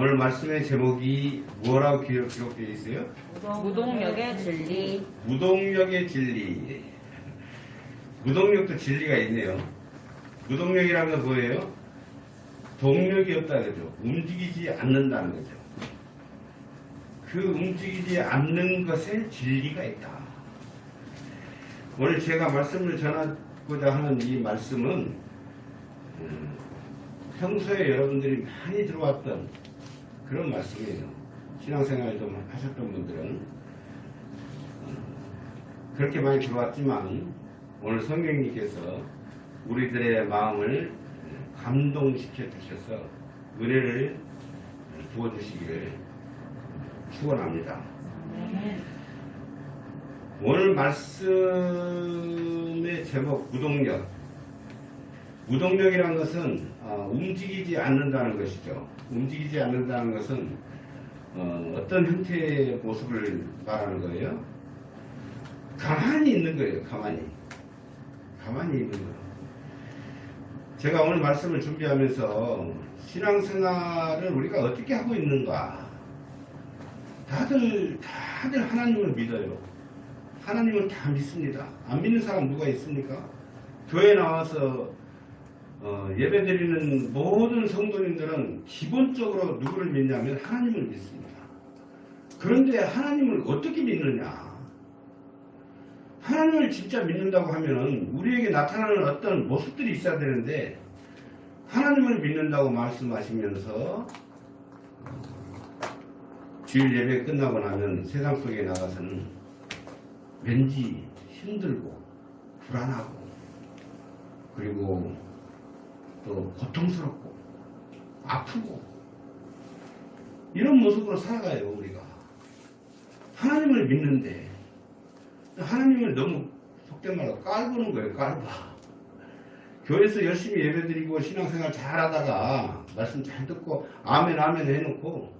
오늘 말씀의 제목이 뭐라고 기록되어 있어요? 무동력의 진리. 무동력의 진리. 무동력도 진리가 있네요. 무동력이라는 건 뭐예요? 동력이 없다 그죠? 움직이지 않는다는 거죠. 그 움직이지 않는 것에 진리가 있다. 오늘 제가 말씀을 전하고자 하는 이 말씀은 평소에 여러분들이 많이 들어왔던 그런 말씀이에요. 신앙생활 좀 하셨던 분들은 그렇게 많이 들어왔지만 오늘 성령님께서 우리들의 마음을 감동시켜 주셔서 은혜를 부어주시기를 축원합니다. 오늘 말씀의 제목 무동력. 무동력이라는 것은 움직이지 않는다는 것이죠. 움직이지 않는다는 것은 어떤 형태의 모습을 말하는 거예요? 가만히 있는 거예요. 가만히 있는 거예요. 제가 오늘 말씀을 준비하면서 신앙생활을 우리가 어떻게 하고 있는가? 다들 하나님을 믿어요. 하나님을 다 믿습니다. 안 믿는 사람 누가 있습니까? 교회 나와서 예배드리는 모든 성도님들은 기본적으로 누구를 믿냐면 하나님을 믿습니다. 그런데 하나님을 어떻게 믿느냐? 하나님을 진짜 믿는다고 하면 우리에게 나타나는 어떤 모습들이 있어야 되는데 하나님을 믿는다고 말씀하시면서 주일 예배 끝나고 나면 세상 속에 나가서는 왠지 힘들고 불안하고 그리고 또 고통스럽고 아프고 이런 모습으로 살아가요. 우리가 하나님을 믿는데 하나님을 너무 속된 말로 깔보는 거예요. 깔봐. 교회에서 열심히 예배드리고 신앙생활 잘하다가 말씀 잘 듣고 아멘 해놓고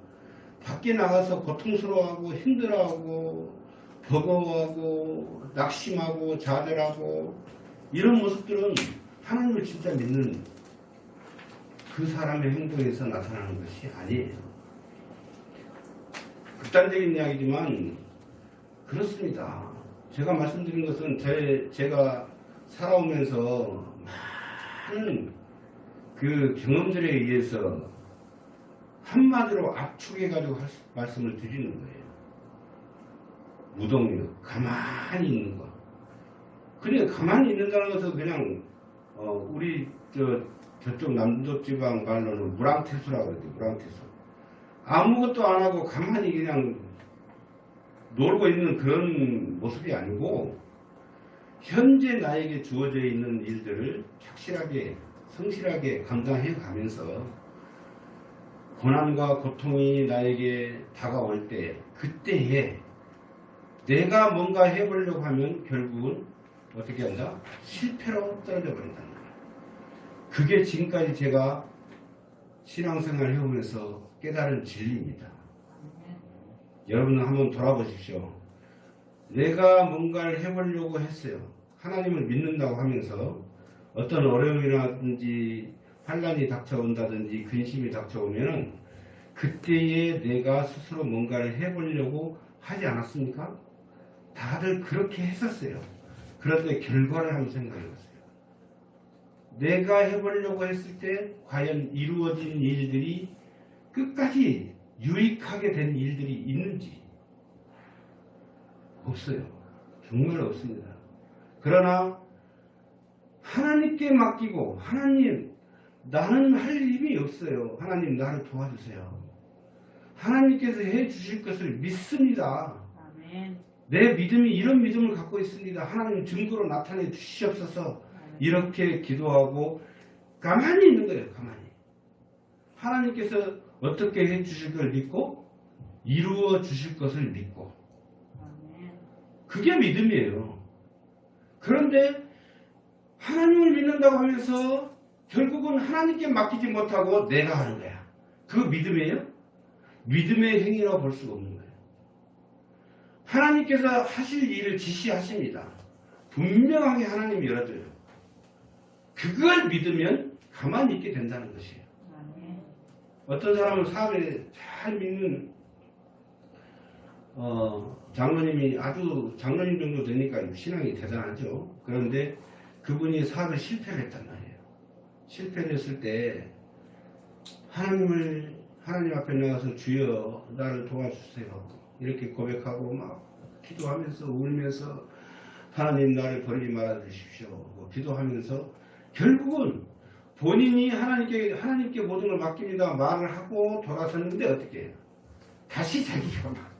밖에 나가서 고통스러워하고 힘들어하고 버거워하고 낙심하고 좌절하고 이런 모습들은 하나님을 진짜 믿는 그 사람의 행동에서 나타나는 것이 아니에요. 극단적인 이야기지만 그렇습니다. 제가 말씀드린 것은 제가 살아오면서 많은 그 경험들에 의해서 한마디로 압축해가지고 말씀을 드리는 거예요. 무동력, 가만히 있는 거. 그래, 가만히 있는다는 것은 그냥 우리 저쪽 남도지방 말로는 무랑태수라고 그러죠. 무랑태수. 아무것도 안 하고 가만히 그냥 놀고 있는 그런 모습이 아니고 현재 나에게 주어져 있는 일들을 착실하게 성실하게 감당해 가면서 고난과 고통이 나에게 다가올 때 그때에 내가 뭔가 해보려고 하면 결국은 어떻게 한다? 실패로 떨어져 버린다는 거예요. 그게 지금까지 제가 신앙생활을 해오면서 깨달은 진리입니다. 여러분은 한번 돌아보십시오. 내가 뭔가를 해보려고 했어요. 하나님을 믿는다고 하면서 어떤 어려움이라든지 환난이 닥쳐온다든지 근심이 닥쳐오면은 그때에 내가 스스로 뭔가를 해보려고 하지 않았습니까? 다들 그렇게 했었어요. 그런데 결과를 한번 생각해봤어요. 내가 해보려고 했을 때 과연 이루어진 일들이 끝까지 유익하게 된 일들이 있는지 없어요. 정말 없습니다. 그러나 하나님께 맡기고 하나님 나는 할 힘이 없어요. 하나님 나를 도와주세요. 하나님께서 해주실 것을 믿습니다. 아멘. 내 믿음이 이런 믿음을 갖고 있습니다. 하나님 증거로 나타내 주시옵소서. 이렇게 기도하고 가만히 있는 거예요. 가만히. 하나님께서 어떻게 해주실 걸 믿고 이루어 주실 것을 믿고 그게 믿음이에요. 그런데 하나님을 믿는다고 하면서 결국은 하나님께 맡기지 못하고 내가 하는 거야. 그거 믿음이에요? 믿음의 행위라고 볼 수가 없는 거예요. 하나님께서 하실 일을 지시하십니다. 분명하게 하나님이 열어줘요. 그걸 믿으면 가만히 있게 된다는 것이에요. 어떤 사람은 사업에 잘 믿는 장로님이 아주 장로님 정도 되니까 신앙이 대단하죠. 그런데 그분이 사업에 실패를 했단 말이에요. 실패를 했을 때 하나님 앞에 나가서 주여 나를 도와주세요 이렇게 고백하고 막 기도하면서 울면서 하나님 나를 버리지 말아 주십시오 기도하면서 결국은 본인이 하나님께 모든 걸 맡깁니다 말을 하고 돌아섰는데 어떻게 해요? 다시 자기가 막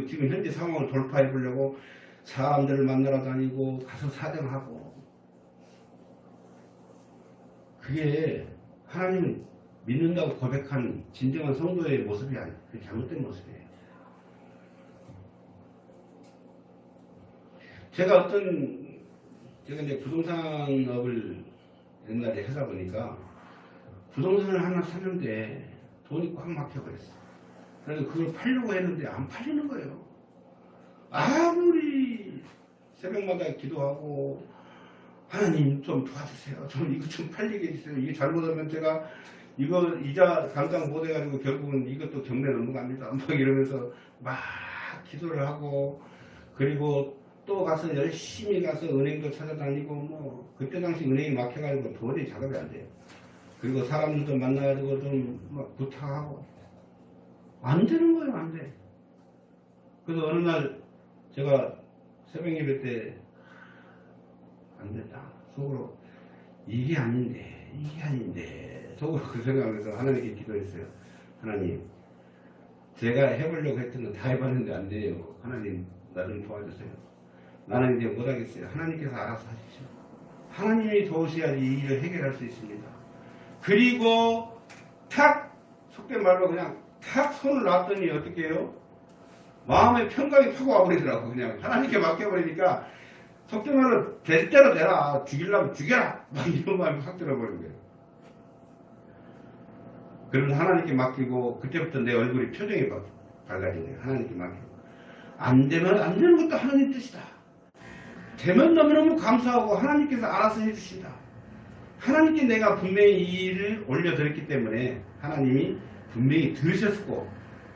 지금 현재 상황을 돌파해 보려고 사람들을 만나러 다니고 가서 사정하고 그게 하나님을 믿는다고 고백한 진정한 성도의 모습이 아니에요. 그 잘못된 모습이에요. 제가 이제 부동산업을 옛날에 하다 보니까 부동산을 하나 샀는데 돈이 꽉 막혀버렸어요. 그래서 그걸 팔려고 했는데 안 팔리는 거예요. 아무리 새벽마다 기도하고 하나님 좀 도와주세요. 좀 이거 좀 팔리게 해주세요. 이게 잘못하면 제가 이거 이자 감당 못해가지고 결국은 이것도 경매 넘어갑니다. 막 이러면서 막 기도를 하고 그리고 또 가서 열심히 가서 은행도 찾아다니고 뭐 그때 당시 은행이 막혀가지고 도저히 작업이 안 돼요. 그리고 사람들도 만나가지고 좀 막 부탁하고 안 되는 거예요. 안 돼. 그래서 어느 날 제가 새벽 예배 때 안 된다. 속으로 이게 아닌데 속으로 그 생각하면서 하나님께 기도했어요. 하나님 제가 해보려고 했던 거 다 해봤는데 안 돼요. 하나님 나 좀 도와주세요. 나는 이제 못하겠어요. 하나님께서 알아서 하십시오. 하나님이 도우셔야지 이 일을 해결할 수 있습니다. 그리고 탁 속된 말로 그냥 탁 손을 놨더니 어떻게 해요? 마음의 평강이 타고 와버리더라고. 그냥 하나님께 맡겨버리니까 속된 말로 될 대로 되라. 죽이려면 죽여라. 막 이런 마음이 확 들어버린 거예요. 그러면서 하나님께 맡기고 그때부터 내 얼굴이 표정이 밝아진 거예요. 하나님께 맡기고 안 되면 안 되는 것도 하나님 뜻이다. 되면 너무너무 감사하고 하나님께서 알아서 해주신다. 하나님께 내가 분명히 이 일을 올려드렸기 때문에 하나님이 분명히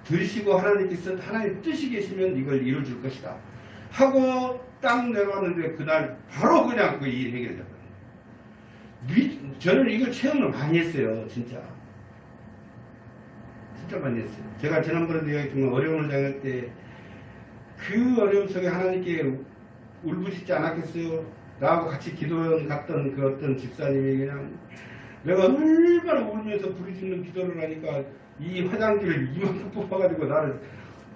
들으시고 하나님께서 하나님 뜻이 계시면 이걸 이루어줄 것이다 하고 딱 내려왔는데 그날 바로 그냥 그 일 해결되거든요. 저는 이걸 체험을 많이 했어요. 진짜 많이 했어요. 제가 지난번에도 이야기했지만 어려움을 당할 때 그 어려움 속에 하나님께 울부짖지 않았겠어요? 나하고 같이 기도원 갔던 그 어떤 집사님이 그냥 내가 얼마나 울면서 부르짖는 기도를 하니까 이 화장지를 이만큼 뽑아가지고 나를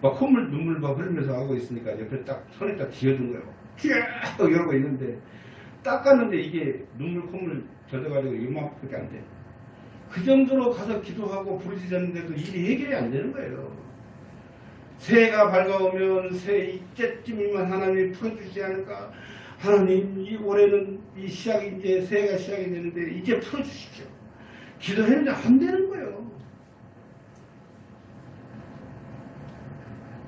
막 눈물 막 흘리면서 하고 있으니까 옆에 딱 손에 딱 쥐어준 거예요. 쭉 이러고 있는데 닦았는데 이게 콧물 젖어가지고 이만큼밖에 안 돼. 그 정도로 가서 기도하고 부르짖었는데도 일이 해결이 안 되는 거예요. 새해가 밝아오면 새해 이때쯤이면 하나님이 풀어주지 않을까. 하나님 이 올해는 이 시작이 이제 새해가 시작이 되는데 이제 풀어주십시오. 기도했는데 안 되는 거예요.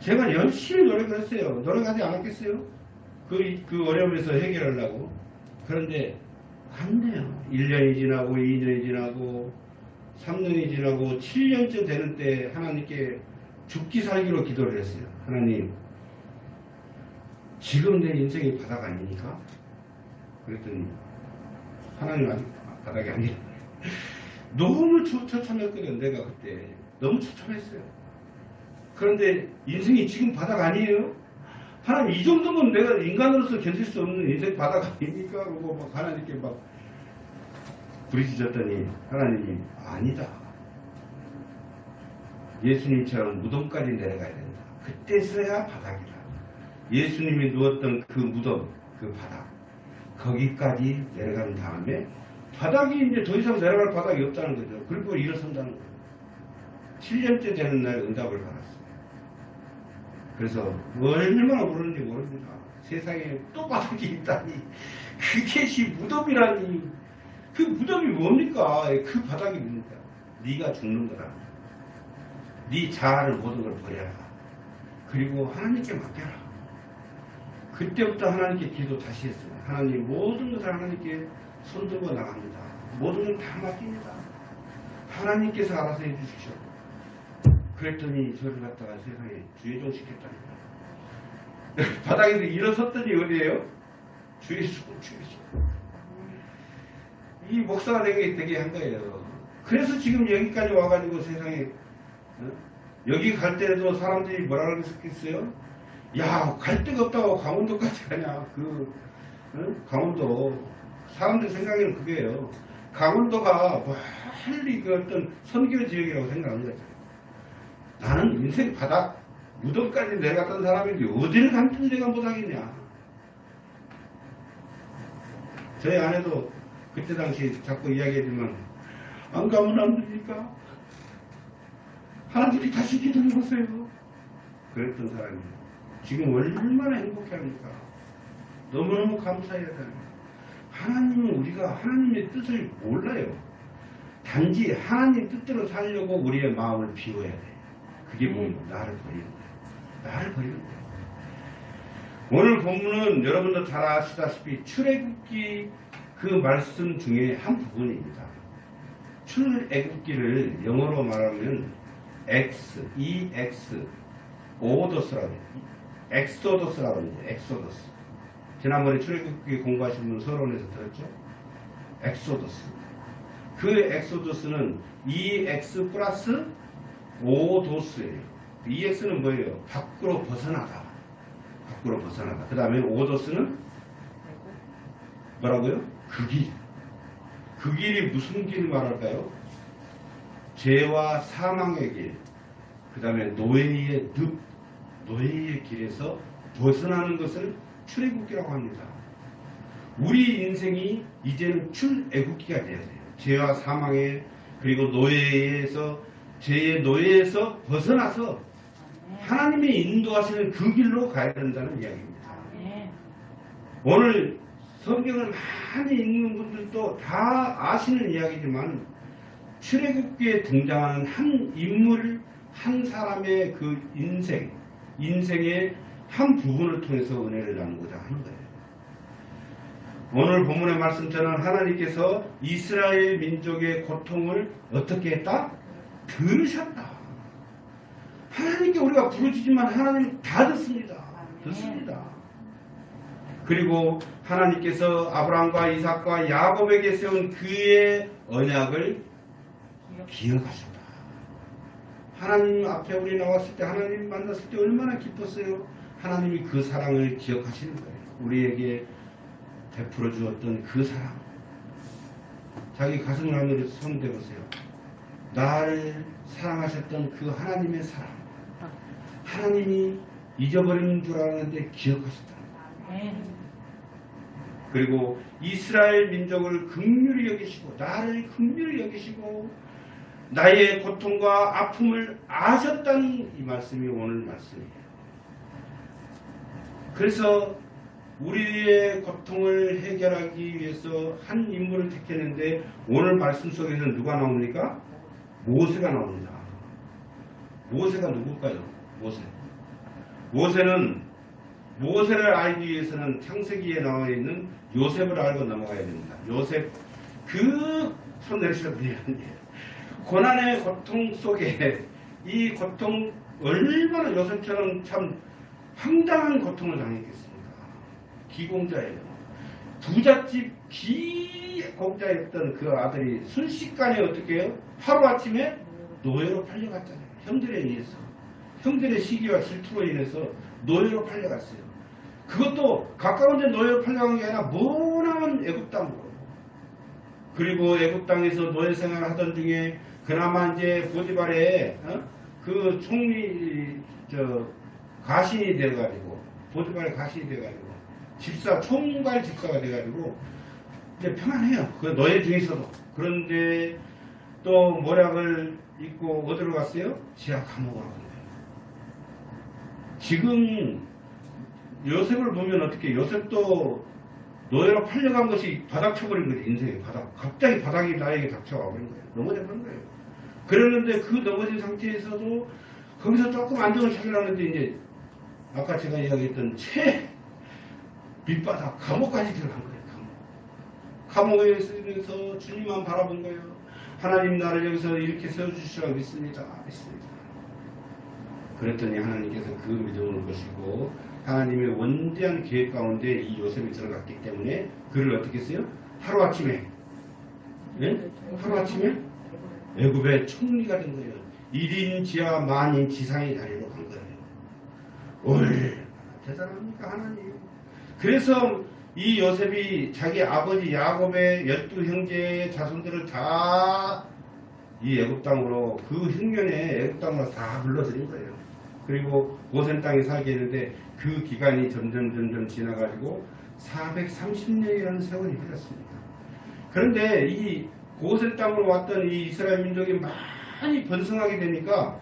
제가 열심히 노력을 했어요. 노력하지 않았겠어요? 그 어려움에서 해결하려고. 그런데 안 돼요. 1년이 지나고 2년이 지나고 3년이 지나고 7년째 되는 때 하나님께 죽기 살기로 기도를 했어요. 하나님 지금 내 인생이 바닥 아닙니까? 그랬더니 하나님 아직 바닥이 아니라 너무 처참했거든요. 내가 그때 너무 처참했어요. 그런데 인생이 지금 바닥 아니에요? 하나님 이 정도면 내가 인간으로서 견딜 수 없는 인생 바닥 아닙니까? 그러고 막 하나님께 막 부르짖었더니 하나님이 아니다. 예수님처럼 무덤까지 내려가야 된다. 그때서야 바닥이다. 예수님이 누웠던 그 무덤, 그 바닥 거기까지 내려간 다음에 바닥이 이제 더 이상 내려갈 바닥이 없다는 거죠. 그리고 일어선다는 거예요. 7년째 되는 날 응답을 받았어요. 그래서 얼마나 모르는지 모릅니다. 세상에 또 바닥이 있다니 그것이 무덤이라니. 그 무덤이 뭡니까? 그 바닥이 뭡니까? 네가 죽는 거다. 네 자아를 모든 걸 버려라. 그리고 하나님께 맡겨라. 그때부터 하나님께 기도 다시 했어요. 하나님 모든 것을 하나님께 손들고 나갑니다. 모든 걸 다 맡깁니다. 하나님께서 알아서 해주십시오. 그랬더니 저를 갖다가 세상에 주의종 시켰다니까. 바닥에서 일어섰더니 어디에요? 주의종. 이 목사가 되게 한 거예요. 그래서 지금 여기까지 와가지고 세상에 여기 갈 때도 사람들이 뭐라 그랬겠어요? 야, 갈 데가 없다고 강원도까지 가냐? 강원도 사람들 생각에는 그게요. 강원도가 멀리 그 어떤 선교 지역이라고 생각하는 거잖아요. 나는 인생 바닥 무덤까지 내려갔던 사람인데 어디를 간다는 내가 못하겠냐. 저희 아내도 그때 당시 자꾸 이야기하지만 안 가면 안 되니까 하나님이 다시 기도해보세요. 그랬던 사람이에요. 지금 얼마나 행복해합니까? 너무너무 감사해야 돼요. 하나님은 우리가 하나님의 뜻을 몰라요. 단지 하나님 뜻대로 살려고 우리의 마음을 비워야 돼. 그게 뭐예요? 나를 버리는 거예요. 나를 버리는 거예요. 오늘 본문은 여러분도 잘 아시다시피 출애굽기 그 말씀 중에 한 부분입니다. 출애굽기를 영어로 말하면 오더스라고 해요. 엑소더스라고 해요. 엑소더스. 지난번에 출애굽기 공부하신 분 서론에서 들었죠? 엑소더스. 그 엑소더스는 EX 플러스 오도스예요. EX는 뭐예요? 밖으로 벗어나다. 밖으로 벗어나다. 그 다음에 오도스는 뭐라고요? 그 길. 그 길이 무슨 길을 말할까요? 죄와 사망의 길. 그 다음에 노예의 늪. 노예의 길에서 벗어나는 것을 출애굽기라고 합니다. 우리 인생이 이제는 출애굽기가 돼야 돼요. 죄와 사망의 그리고 노예에서 죄의 노예에서 벗어나서 하나님이 인도하시는 그 길로 가야 된다는 이야기입니다. 오늘 성경을 많이 읽는 분들도 다 아시는 이야기지만 출애굽기에 등장하는 한 인물, 한 사람의 그 인생의 한 부분을 통해서 은혜를 나누고자 하는 거예요. 오늘 본문의 말씀처럼 하나님께서 이스라엘 민족의 고통을 어떻게 했다? 들으셨다. 하나님께 우리가 부르짖지만 하나님 다 듣습니다. 듣습니다. 그리고 하나님께서 아브라함과 이삭과 야곱에게 세운 그의 언약을 기억하셨다. 하나님 앞에 우리 나왔을 때 하나님 만났을 때 얼마나 기뻤어요. 하나님이 그 사랑을 기억하시는 거예요. 우리에게 베풀어 주었던 그 사랑. 자기 가슴을 하늘에 손대보세요. 나를 사랑하셨던 그 하나님의 사랑. 하나님이 잊어버리는 줄 알았는데 기억하셨다. 그리고 이스라엘 민족을 긍휼히 여기시고 나를 긍휼히 여기시고 나의 고통과 아픔을 아셨다는 이 말씀이 오늘 말씀이에요. 그래서 우리의 고통을 해결하기 위해서 한 인물을 택했는데 오늘 말씀 속에서 누가 나옵니까? 모세가 나옵니다. 모세가 누굴까요? 모세는 모세를 알기 위해서는 창세기에 나와 있는 요셉을 알고 넘어가야 됩니다. 요셉 손 내리셔도 돼요. 고난의 고통 속에 이 고통 얼마나 요셉처럼 참 황당한 고통을 당했겠습니까? 기공자예요. 부잣집 기공자였던 그 아들이 순식간에 어떻게 해요? 하루아침에 노예로 팔려갔잖아요. 형들에 의해서. 형들의 시기와 질투로 인해서 노예로 팔려갔어요. 그것도 가까운 데 노예로 팔려간 게 아니라 머나먼 애굽 땅으로. 그리고 애굽 땅에서 노예 생활을 하던 중에 그나마 이제 보디발의 그 총리 가신이 돼가지고 보디발의 가신이 돼가지고 총괄 집사가 돼가지고 이제 평안해요. 그 노예 중에서도. 그런데 또 모략을 입고 어디로 갔어요? 지하 감옥으로 간 거예요. 지금 요셉을 보면 어떻게 요셉도 노예로 팔려간 것이 바닥 쳐버린 거죠. 인생의 바닥. 갑자기 바닥이 나에게 닥쳐와 버린 거예요. 넘어져버린 거예요. 그랬는데 그 넘어진 상태에서도 거기서 조금 안정을 찾으려는데 이제 아까 제가 이야기했던 밑바닥 감옥까지 들어간 거예요. 감옥에 있으면서 주님만 바라본 거예요. 하나님 나를 여기서 이렇게 세워주시라고 믿습니다. 그랬더니 하나님께서 그 믿음을 보시고 하나님의 원대한 계획 가운데 이 요셉이 들어갔기 때문에 그를 어떻게 했어요? 하루아침에 하루아침에 애굽의 총리가 된 거예요. 1인 지하 만인 지상의 자리로 간 거예요. 얼마나 대단합니까 하나님. 그래서 이 요셉이 자기 아버지 야곱의 12형제의 자손들을 다 이 애굽 땅으로 그 흉년에 애굽 땅으로 다 불러들인 거예요. 그리고 고센 땅에 살게 했는데 그 기간이 점점 지나가지고 430년이라는 세월이 흘렀습니다. 그런데 이 고센 땅으로 왔던 이 이스라엘 민족이 많이 번성하게 되니까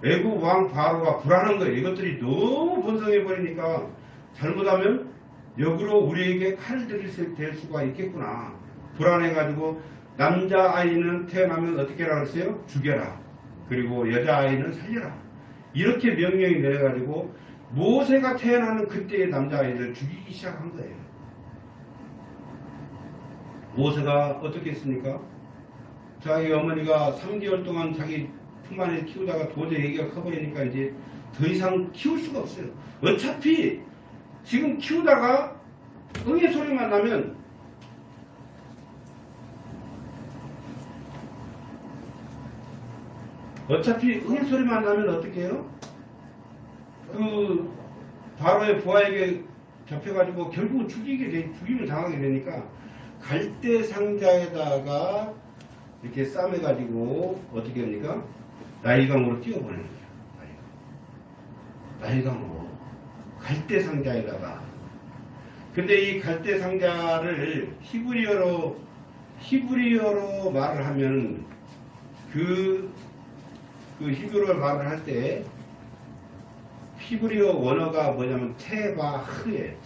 애굽 왕 바로가 불안한 거예요. 이것들이 너무 번성해 버리니까 잘못하면 역으로 우리에게 칼을 들일 수가 있겠구나. 불안해가지고 남자아이는 태어나면 어떻게 하라고 했어요? 죽여라. 그리고 여자아이는 살려라. 이렇게 명령이 내려가지고 모세가 태어나는 그때의 남자아이를 죽이기 시작한 거예요. 모세가 어떻게 했습니까? 자기 어머니가 3개월 동안 자기 품 안에 키우다가 도저히 애기가 커버리니까 이제 더 이상 키울 수가 없어요. 어차피 지금 키우다가 응애 소리만 나면 어떻게 해요? 그 바로의 부하에게 잡혀가지고 결국 죽임을 당하게 되니까 갈대 상자에다가 이렇게 싸매가지고 어떻게 합니까? 나일강으로 띄워보내는 거예요. 나일강으로 갈대 상자에다가. 근데 이 갈대 상자를 히브리어로 말을 하면 그 히브리어 말을 할 때 히브리어 원어가 뭐냐면 테바흐에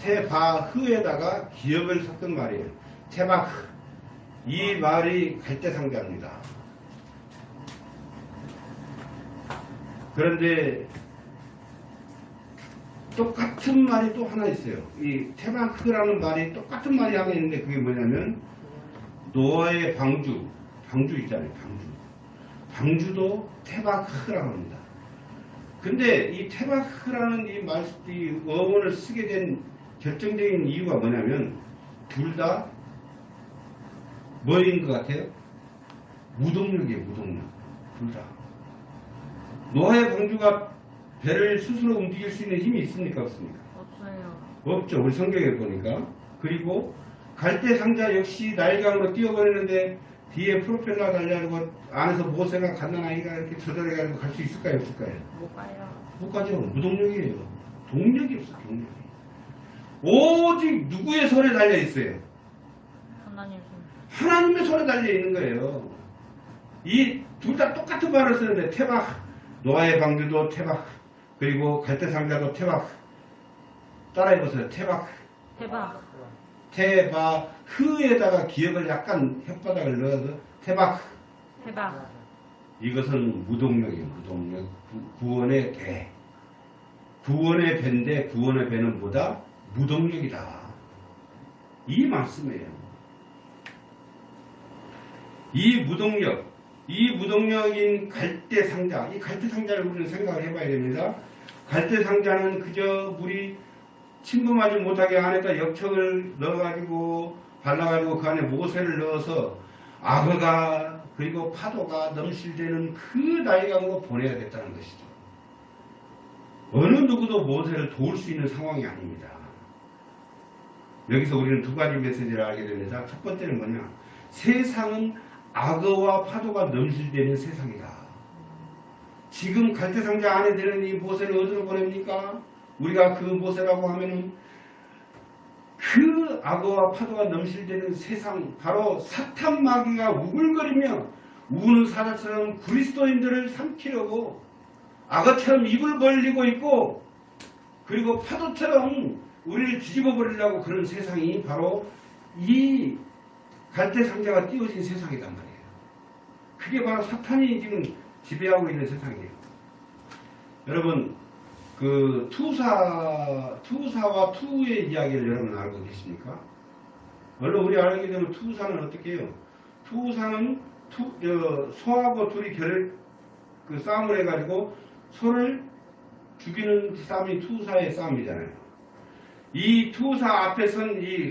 테바흐에다가 기역을 섞은 말이에요. 테바흐. 이 말이 갈대 상자입니다. 그런데 똑같은 말이 또 하나 있어요. 이 테바흐라는 말이 똑같은 말이 하나 있는데 그게 뭐냐면 노아의 방주 있잖아요. 방주도 테바흐라고 합니다. 근데 이 테바흐라는 이 어원을 쓰게 된 결정적인 이유가 뭐냐면 둘 다 뭐인 것 같아요? 무동력이에요. 무동력. 둘 다. 노아의 방주가 배를 스스로 움직일 수 있는 힘이 있습니까? 없습니까? 없어요. 없죠. 우리 성경에 보니까. 그리고 갈대 상자 역시 나일강으로 띄워버리는데 뒤에 프로펠러 달려고 안에서 모세가 갓난아이가 이렇게 조절해가지고 갈 수 있을까요? 없을까요? 못 가요. 못 가죠. 무동력이에요. 동력이 없어. 동력이. 오직 누구의 손에 달려 있어요? 하나님 손. 하나님의 손에 달려 있는 거예요. 이 둘 다 똑같은 말을 쓰는데 테바흐, 노아의 방주도 테바흐, 그리고 갈대 상자도 테바흐. 따라해보세요. 테바흐. 대박. 테바흐에다가 기역을 약간 혓바닥을 넣어서 테바흐. 대박. 이것은 무동력이에요. 무동력. 구원의 배. 구원의 배인데 구원의 배는 뭐다? 무동력이다. 이 말씀이에요. 이 무동력인 갈대 상자. 이 갈대 상자를 우리는 생각을 해봐야 됩니다. 갈대 상자는 그저 물이 침범하지 못하게 안에다 역청을 넣어가지고 발라가지고 그 안에 모세를 넣어서 악어가 그리고 파도가 넘실대는 그 나일강으로 보내야겠다는 것이죠. 어느 누구도 모세를 도울 수 있는 상황이 아닙니다. 여기서 우리는 두 가지 메시지를 알게 됩니다. 첫 번째는 뭐냐? 세상은 악어와 파도가 넘실대는 세상이다. 지금 갈대상자 안에 드는 이 모세를 어디로 보냅니까? 우리가 그 모세라고 하면은 그 악어와 파도가 넘실대는 세상, 바로 사탄 마귀가 우글거리며 우는 사자처럼 그리스도인들을 삼키려고 악어처럼 입을 벌리고 있고, 그리고 파도처럼 우리를 뒤집어 버리려고 그런 세상이 바로 이 갈대 상자가 띄워진 세상이란 말이에요. 그게 바로 사탄이 지금 지배하고 있는 세상이에요. 여러분, 그 투사와 투의 이야기를 여러분 알고 계십니까? 물론 우리 알게 되면 투사는 어떻게 해요? 투사는 소하고 둘이 싸움을 해가지고 소를 죽이는 싸움이 투사의 싸움이잖아요. 이 투사 앞에 선 이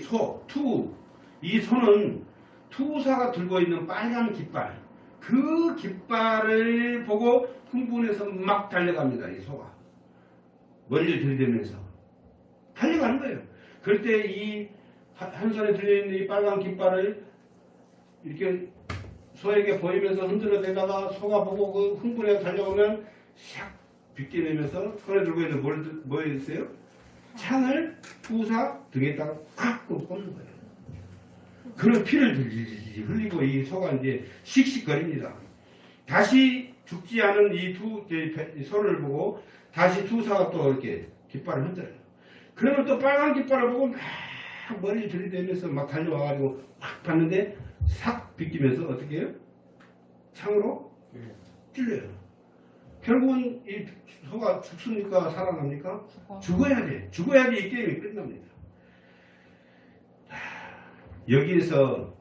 이 소는 투사가 들고 있는 빨간 깃발, 그 깃발을 보고 흥분해서 막 달려갑니다. 이 소가 머리를 들이대면서 달려가는 거예요. 그럴 때 이 한 손에 들려있는 이 빨간 깃발을 이렇게 소에게 보이면서 흔들어 대다가 소가 보고 그 흥분해서 달려오면 샥 비껴내면서 손에 들고 있는 뭐 있어요? 창을 투사 등에다가 콱 꽂는 거예요. 그런 피를 흘리고 이 소가 이제 씩씩거립니다. 다시 죽지 않은 이 소를 보고 다시 투사가 또 이렇게 깃발을 흔들어요. 그러면 또 빨간 깃발을 보고 막 머리를 들이대면서 막 달려와가지고 확 봤는데 싹 비끼면서 어떻게 해요? 창으로 찔려요. 결국은 이 소가 죽습니까? 살아납니까? 죽어야 돼. 죽어야지 이 게임이 끝납니다. 여기에서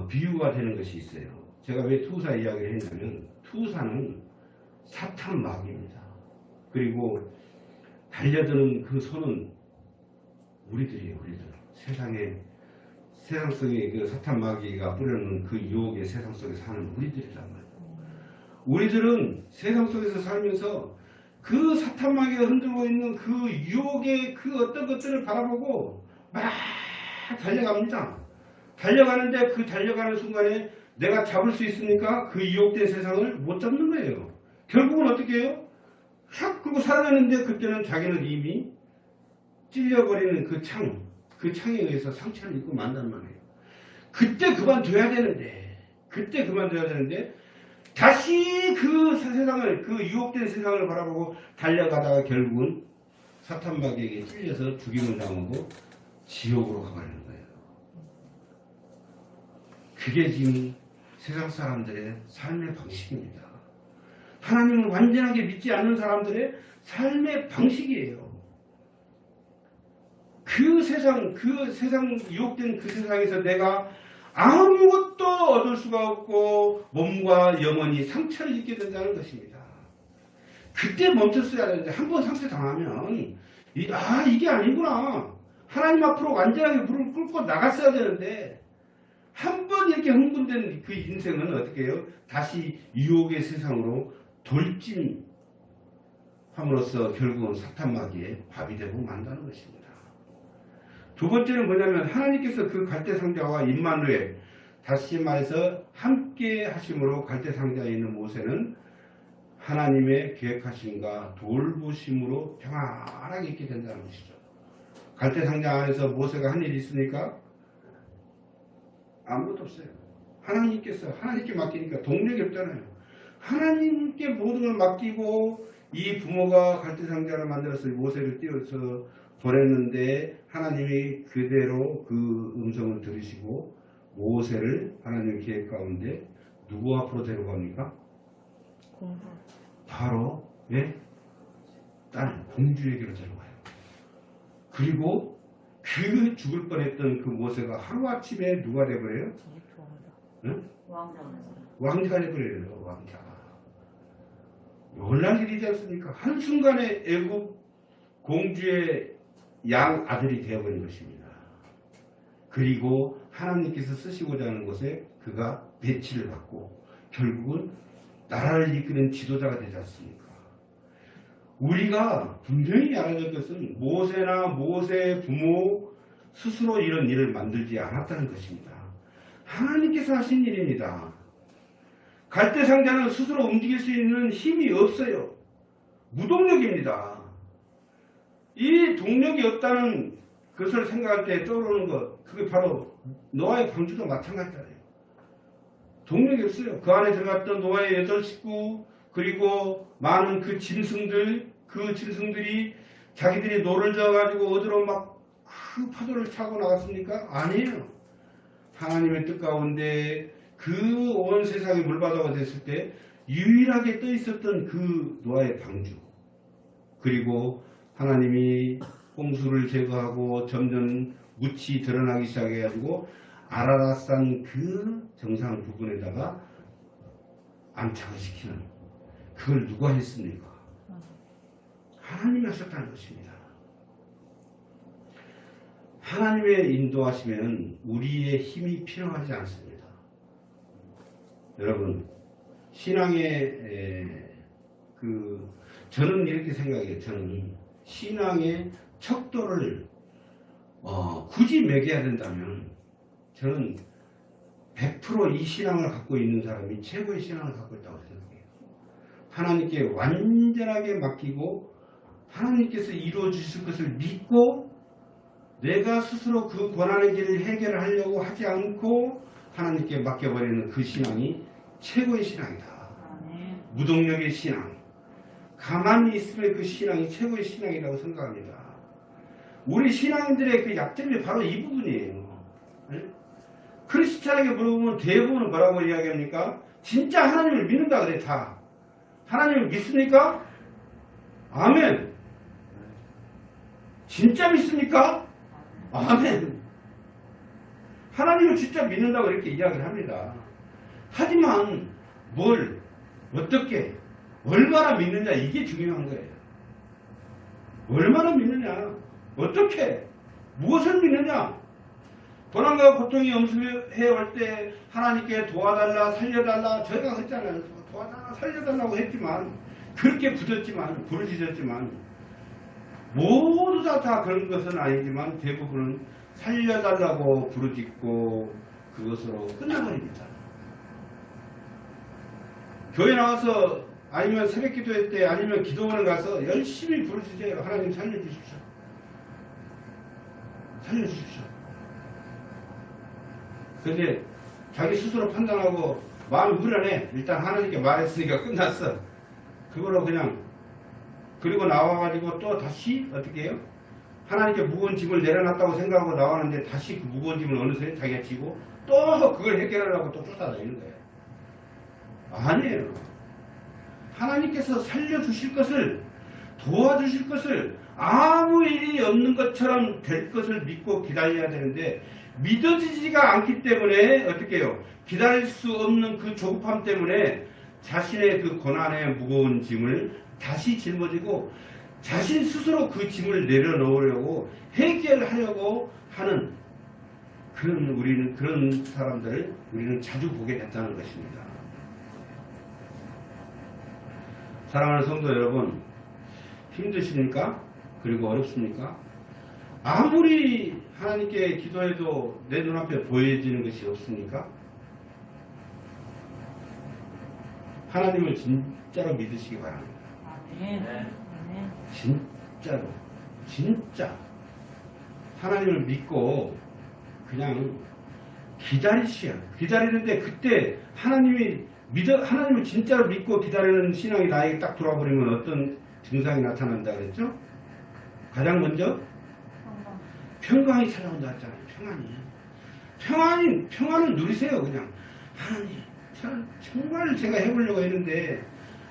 비유가 되는 것이 있어요. 제가 왜 투사 이야기를 했냐면 투사는 사탄 마귀입니다. 그리고 달려드는 그 소는 우리들이에요. 우리들. 세상 속에 그 사탄 마귀가 뿌려놓은 그 유혹의 세상 속에 사는 우리들이란 말이에요. 우리들은 세상 속에서 살면서 그 사탄 마귀가 흔들고 있는 그 유혹의 그 어떤 것들을 바라보고 막 달려갑니다. 달려가는데 그 달려가는 순간에 내가 잡을 수 있으니까 그 유혹된 세상을 못 잡는 거예요. 결국은 어떻게 해요? 샥 그러고 살아가는데 그때는 자기는 이미 찔려버리는 그 창에 의해서 상처를 입고 만단 말이에요. 그때 그만둬야 되는데 다시 그 세상을, 그 유혹된 세상을 바라보고 달려가다가 결국은 사탄 마귀에게 찔려서 죽임을 당하고 지옥으로 가버리는 거예요. 그게 지금 세상 사람들의 삶의 방식입니다. 하나님을 완전하게 믿지 않는 사람들의 삶의 방식이에요. 그 세상 유혹된 그 세상에서 내가 아무것도 얻을 수가 없고 몸과 영혼이 상처를 입게 된다는 것입니다. 그때 멈췄어야 되는데 한번 상처 당하면 이게 아니구나. 하나님 앞으로 완전하게 무릎을 꿇고 나갔어야 되는데 한 번 이렇게 흥분된 그 인생은 어떻게 해요? 다시 유혹의 세상으로 돌진함으로써 결국은 사탄 마귀의 밥이 되고 만다는 것입니다. 두 번째는 뭐냐면 하나님께서 그 갈대상자와 임마누엘, 다시 말해서 함께 하심으로 갈대상자에 있는 모세는 하나님의 계획하심과 돌보심으로 평안하게 있게 된다는 것이죠. 갈대상자 안에서 모세가 한 일이 있으니까 아무것도 없어요. 하나님께 맡기니까 동력이 없잖아요. 하나님께 모든 걸 맡기고 이 부모가 갈대상자를 만들어서 모세를 띄워서 보냈는데 하나님이 그대로 그 음성을 들으시고 모세를 하나님의 계획 가운데 누구 앞으로 데려갑니까? 공부. 바로 딸 공주에게로 데려가요. 그리고 그 죽을 뻔했던 그 모세가 하루아침에 누가 돼버려요? 응? 왕자가 돼버려요. 왕자가. 놀란 일이지 않습니까? 한순간에 애굽 공주의 양 아들이 되어버린 것입니다. 그리고 하나님께서 쓰시고자 하는 곳에 그가 배치를 받고 결국은 나라를 이끄는 지도자가 되지 않습니까? 우리가 분명히 알아야 될 것은 모세나 모세 부모 스스로 이런 일을 만들지 않았다는 것입니다. 하나님께서 하신 일입니다. 갈대상자는 스스로 움직일 수 있는 힘이 없어요. 무동력입니다. 이 동력이 없다는 것을 생각할 때 떠오르는 것, 그게 바로 노아의 방주도 마찬가지잖아요. 동력이 없어요. 그 안에 들어갔던 노아의 8식구, 그리고 많은 그 짐승들이 자기들이 노를 져가지고 어디로 막 그 파도를 차고 나갔습니까? 아니에요. 하나님의 뜻 가운데 그 온 세상이 물바다가 됐을 때 유일하게 떠 있었던 그 노아의 방주, 그리고 하나님이 홍수를 제거하고 점점 묻이 드러나기 시작해가지고 아라라산 그 정상 부분에다가 안착을 시키는, 그걸 누가 했습니까? 하나님이 하셨다는 것입니다. 하나님의 인도하시면 우리의 힘이 필요하지 않습니다. 여러분, 신앙의 저는 이렇게 생각해요. 저는 신앙의 척도를 굳이 매겨야 된다면 저는 100% 이 신앙을 갖고 있는 사람이 최고의 신앙을 갖고 있다고 생각해요. 하나님께 완전하게 맡기고 하나님께서 이루어 주실 것을 믿고 내가 스스로 그 고난의 길을 해결하려고 하지 않고 하나님께 맡겨버리는 그 신앙이 최고의 신앙이다. 무동력의 신앙, 가만히 있으면 그 신앙이 최고의 신앙이라고 생각합니다. 우리 신앙인들의 그 약점이 바로 이 부분이에요. 네? 크리스찬에게 물어보면 대부분은 뭐라고 이야기합니까? 진짜 하나님을 믿는다 그래. 다 하나님을 믿습니까? 아멘. 진짜 믿습니까? 아멘. 하나님을 진짜 믿는다고 이렇게 이야기를 합니다. 하지만 뭘, 어떻게, 얼마나 믿느냐, 이게 중요한 거예요. 얼마나 믿느냐, 어떻게, 무엇을 믿느냐. 고난과 고통이 엄습해 올 때 하나님께 도와달라, 살려달라, 저희가 했잖아요. 도와달라, 살려달라고 했지만, 그렇게 부르짖었지만, 모두 다 그런 것은 아니지만 대부분은 살려달라고 부르짖고 그것으로 끝나버립니다. 교회 나와서 아니면 새벽 기도회 때 아니면 기도원에 가서 열심히 부르짖어요. 하나님 살려주십시오. 살려주십시오. 그런데 자기 스스로 판단하고 마음이 후련해. 일단 하나님께 말했으니까 끝났어. 그걸로 그냥 그리고 나와가지고 또 다시 어떻게 해요? 하나님께 무거운 짐을 내려놨다고 생각하고 나왔는데 다시 그 무거운 짐을 어느새 자기가 지고 또 그걸 해결하려고 또 쫓아다니는 거예요. 아니에요. 하나님께서 살려주실 것을, 도와주실 것을, 아무 일이 없는 것처럼 될 것을 믿고 기다려야 되는데 믿어지지가 않기 때문에 어떻게 해요? 기다릴 수 없는 그 조급함 때문에 자신의 그 고난의 무거운 짐을 다시 짊어지고 자신 스스로 그 짐을 내려놓으려고 해결하려고 하는 그런 사람들을 우리는 자주 보게 됐다는 것입니다. 사랑하는 성도 여러분, 힘드십니까? 그리고 어렵습니까? 아무리 하나님께 기도해도 내 눈앞에 보여지는 것이 없습니까? 하나님을 진짜로 믿으시기 바랍니다. 진짜로, 진짜 하나님을 믿고 그냥 기다리는데 그때 하나님을 진짜로 믿고 기다리는 신앙이 나에게 딱 돌아버리면 어떤 증상이 나타난다 그랬죠? 가장 먼저 평강이 찾아온다 했잖아요. 평안을 누리세요. 그냥 하나님 정말 제가 해보려고 했는데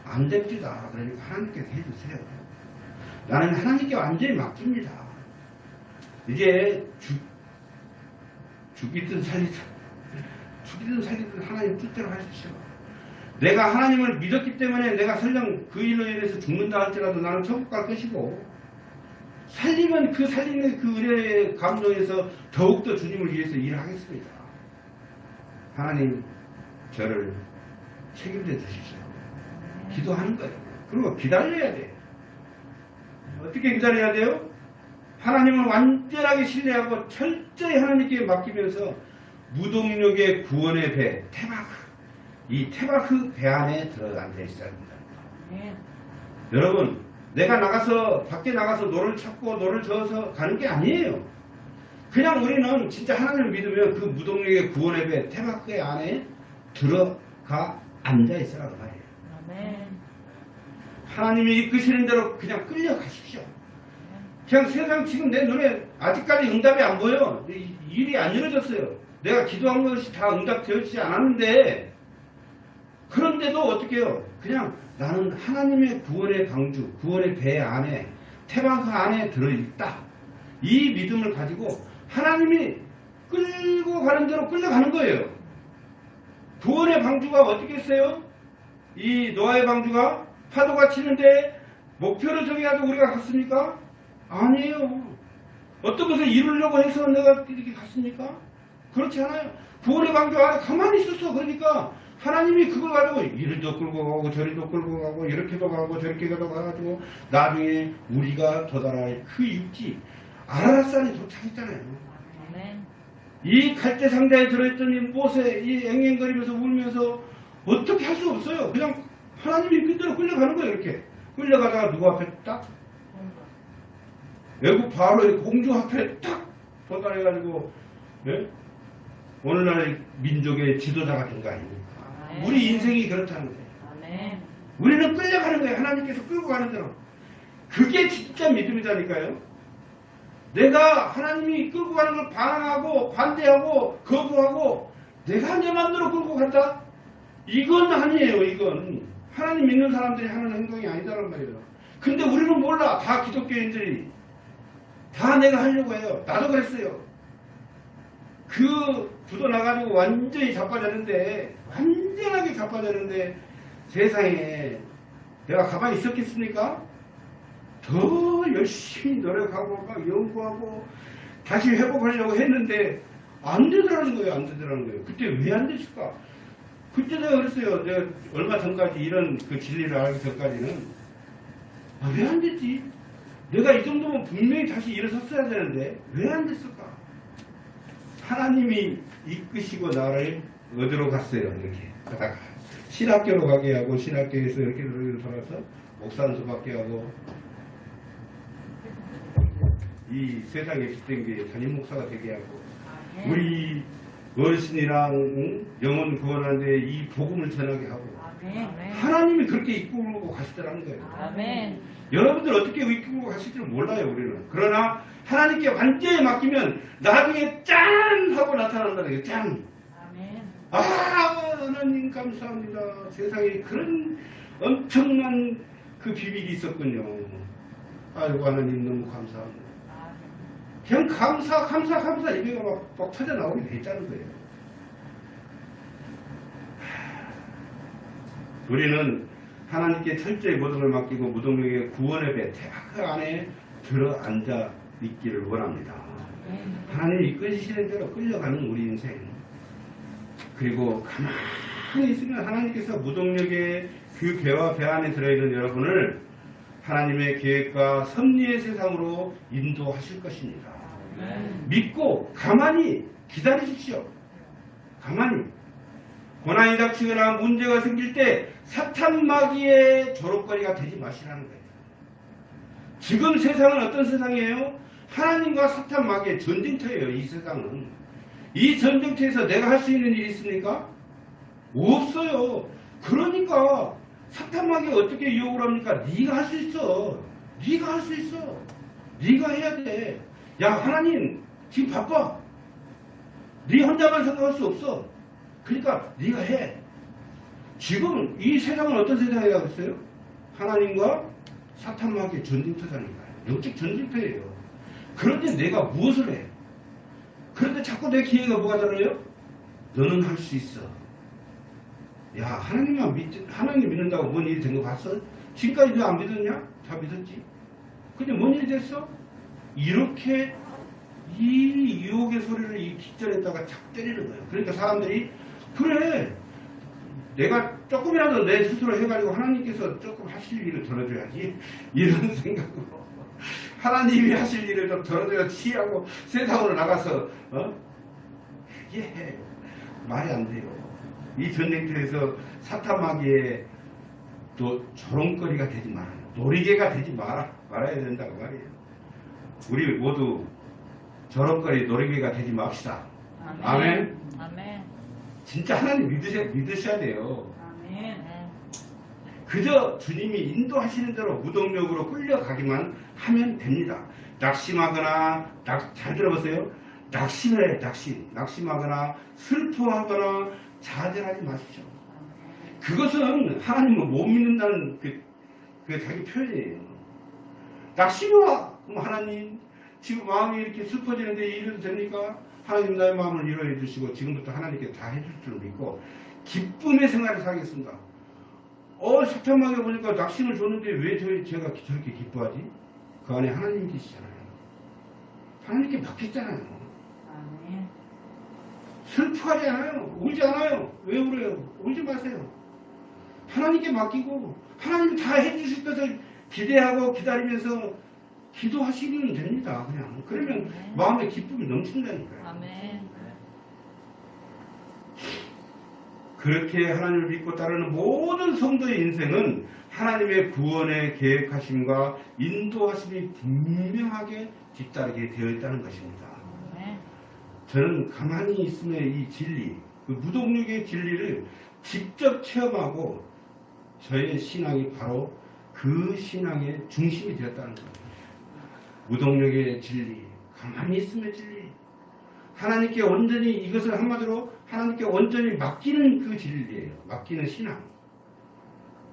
안 됩니다. 그러니까 하나님께서 해주세요. 나는 하나님께 완전히 맡깁니다. 이제 죽이든 살리든 하나님 뜻대로 하십시오. 내가 하나님을 믿었기 때문에 내가 설령 그 일로 인해서 죽는다 할지라도 나는 천국 갈 것이고, 살리면 그 살리는 그 은혜의 감동에서 더욱더 주님을 위해서 일하겠습니다. 하나님 저를 책임져 주십시오. 기도하는 거예요. 그리고 기다려야 돼요. 어떻게 기다려야 돼요? 하나님을 완전하게 신뢰하고 철저히 하나님께 맡기면서 무동력의 구원의 배, 이 테바크 배 안에 들어앉아 있어야 합니다. 여러분, 내가 밖에 나가서 노를 찾고 노를 저어서 가는 게 아니에요. 그냥 우리는 진짜 하나님을 믿으면 그 무동력의 구원의 배, 테바크의 안에 들어가 앉아 있으라고 말해요. 하나님이 이끄시는 대로 그냥 끌려가십시오. 그냥 세상 지금 내 눈에 아직까지 응답이 안 보여. 일이 안 이루어졌어요. 내가 기도한 것이 다 응답되지 않았는데, 그런데도 어떻게 해요? 그냥 나는 하나님의 구원의 방주, 구원의 배 안에, 태방그 안에 들어있다. 이 믿음을 가지고 하나님이 끌고 가는 대로 끌려가는 거예요. 구원의 방주가 어떻게 했어요? 이 노아의 방주가 파도가 치는데 목표를 정해가지고 우리가 갔습니까? 아니에요. 어떤 것을 이루려고 해서 내가 이렇게 갔습니까? 그렇지 않아요. 구원의 방주 안에 가만히 있었어. 그러니까 하나님이 그걸 가지고 이리도 끌고 가고 저리도 끌고 가고 이렇게도 가고 저렇게도 가가지고 나중에 우리가 도달할 그 육지 아라랏산에 도착했잖아요. 아멘. 이 갈대 상자에 들어있던 이 못에 이 앵앵거리면서 울면서 어떻게 할 수 없어요. 그냥 하나님이 그대로 끌려가는 거예요. 이렇게 끌려가다가 누구 앞에 딱 외국 바로의 공주 앞에 딱 도달해가지고 예? 오늘날 민족의 지도자가 된 거 아닙니까? 아멘. 우리 인생이 그렇다는 거예요. 아멘. 우리는 끌려가는 거예요. 하나님께서 끌고 가는 대로. 그게 진짜 믿음이다니까요. 내가 하나님이 끌고 가는 걸 반항하고 반대하고 거부하고 내가 내 맘대로 끌고 간다? 이건 아니에요. 이건 하나님 믿는 사람들이 하는 행동이 아니다란 말이에요. 근데 우리는 몰라. 다 기독교인들이 다 내가 하려고 해요. 나도 그랬어요. 그 부도 나가지고 완전히 자빠졌는데 완전하게 자빠졌는데 세상에 내가 가만히 있었겠습니까? 더 열심히 노력하고 막 연구하고 다시 회복하려고 했는데 안 되더라는 거예요. 안 되더라는 거예요. 그때 왜 안 됐을까? 그때 내가 그랬어요. 내가 얼마 전까지 이런 그 진리를 알기 전까지는 왜 안 됐지? 내가 이 정도면 분명히 다시 일어섰어야 되는데 왜 안 됐을까? 하나님이 이끄시고 나를 어디로 갔어요. 이렇게 가다가 신학교로 가게 하고 신학교에서 이렇게 돌아서 목사한테 받게 하고 이 세상에 빗댄 게 담임 목사가 되게 하고 아멘. 우리 어르신이랑 영혼 구원하는데 이 복음을 전하게 하고 아멘. 하나님이 그렇게 이끌고 가시더라는 거예요. 아멘. 여러분들 어떻게 이끌고 가실지 몰라요. 우리는. 그러나 하나님께 완전히 맡기면 나중에 짠! 하고 나타난다는 거예요. 짠! 아멘. 아 하나님 감사합니다. 세상에 그런 엄청난 그 비밀이 있었군요. 아이고 하나님 너무 감사합니다. 그냥 감사 이게 막 터져 나오게 돼 있다는 거예요. 우리는 하나님께 철저히 모든 걸 맡기고 무동력의 구원의 배 그 안에 들어 앉아 있기를 원합니다. 하나님이 이끌시는 대로 끌려가는 우리 인생. 그리고 가만히 있으면 하나님께서 무동력의 그 배와 배 안에 들어있는 여러분을 하나님의 계획과 섭리의 세상으로 인도하실 것입니다. 믿고 가만히 기다리십시오. 가만히. 고난이 닥치거나 문제가 생길 때 사탄 마귀의 조롱거리가 되지 마시라는 거예요. 지금 세상은 어떤 세상이에요? 하나님과 사탄 마귀의 전쟁터예요. 이 세상은. 이 전쟁터에서 내가 할 수 있는 일이 있습니까? 없어요. 그러니까 사탄 마귀가 어떻게 유혹을 합니까? 네가 할 수 있어. 네가 할 수 있어. 네가 해야 돼. 야 하나님 지금 바빠. 네 혼자만 생각할 수 없어. 그러니까 네가 해. 지금 이 세상은 어떤 세상이라고 했어요? 하나님과 사탄 마귀의 전쟁터잖아요. 영적 전쟁터예요. 그런데 내가 무엇을 해? 그런데 자꾸 내 기회가 뭐가 들어요? 너는 할 수 있어. 야 하나님 믿는다고 뭔 일이 된 거 봤어? 지금까지 너 안 믿었냐? 다 믿었지. 근데 뭔 일이 됐어? 이렇게 이 유혹의 소리를 이 깃절에다가 착 때리는 거예요. 그러니까 사람들이 그래 내가 조금이라도 내 스스로 해가지고 하나님께서 조금 하실 일을 덜어줘야지 이런 생각으로 하나님이 하실 일을 좀 덜어줘야 치하고 세상으로 나가서 이게 말이 안 돼요. 이 전쟁터에서 사탄 마귀의 또 조롱거리가 되지 말아요. 놀이개가 되지 말아야 된다고 말이에요. 우리 모두 조롱거리 놀이개가 되지 맙시다. 아멘. 아멘. 진짜 하나님 믿으셔야 돼요. 아멘. 그저 주님이 인도하시는 대로 무동력으로 끌려가기만 하면 됩니다. 낙심하거나 잘 들어보세요. 낙심을 해. 낙심하거나 슬퍼하거나 좌절하지 마십시오. 그것은 하나님을 못 믿는다는 그 자기 표현이에요. 낙심이 와. 그럼 하나님 지금 마음이 이렇게 슬퍼지는데 이래도 됩니까? 하나님 나의 마음을 위로해 주시고 지금부터 하나님께 다 해줄 줄 믿고 기쁨의 생활을 살겠습니다. 처참하게 보니까 낙심을 줬는데 왜 제가 저렇게 기뻐하지? 그 안에 하나님 계시잖아요. 하나님께 맡겼잖아요. 아멘. 슬퍼하지 않아요. 울지 않아요. 왜 울어요? 울지 마세요. 하나님께 맡기고 하나님 다 해주실 것을 기대하고 기다리면서 기도하시면 됩니다. 그냥 그러면 네. 마음에 기쁨이 넘친다니까요. 아멘. 그렇게 하나님을 믿고 따르는 모든 성도의 인생은 하나님의 구원의 계획하심과 인도하심이 분명하게 뒤따르게 되어 있다는 것입니다. 아멘. 저는 가만히 있음의 이 진리, 그 무동력의 진리를 직접 체험하고 저의 신앙이 바로 그 신앙의 중심이 되었다는 겁니다. 무동력의 진리, 가만히 있음의 진리, 하나님께 온전히 이것을 한마디로 하나님께 온전히 맡기는 그 진리예요. 맡기는 신앙.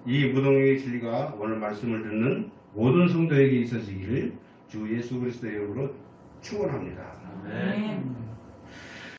이 무동력의 진리가 오늘 말씀을 듣는 모든 성도에게 있어지기를 주 예수 그리스도의 이름으로 축원합니다. 아멘.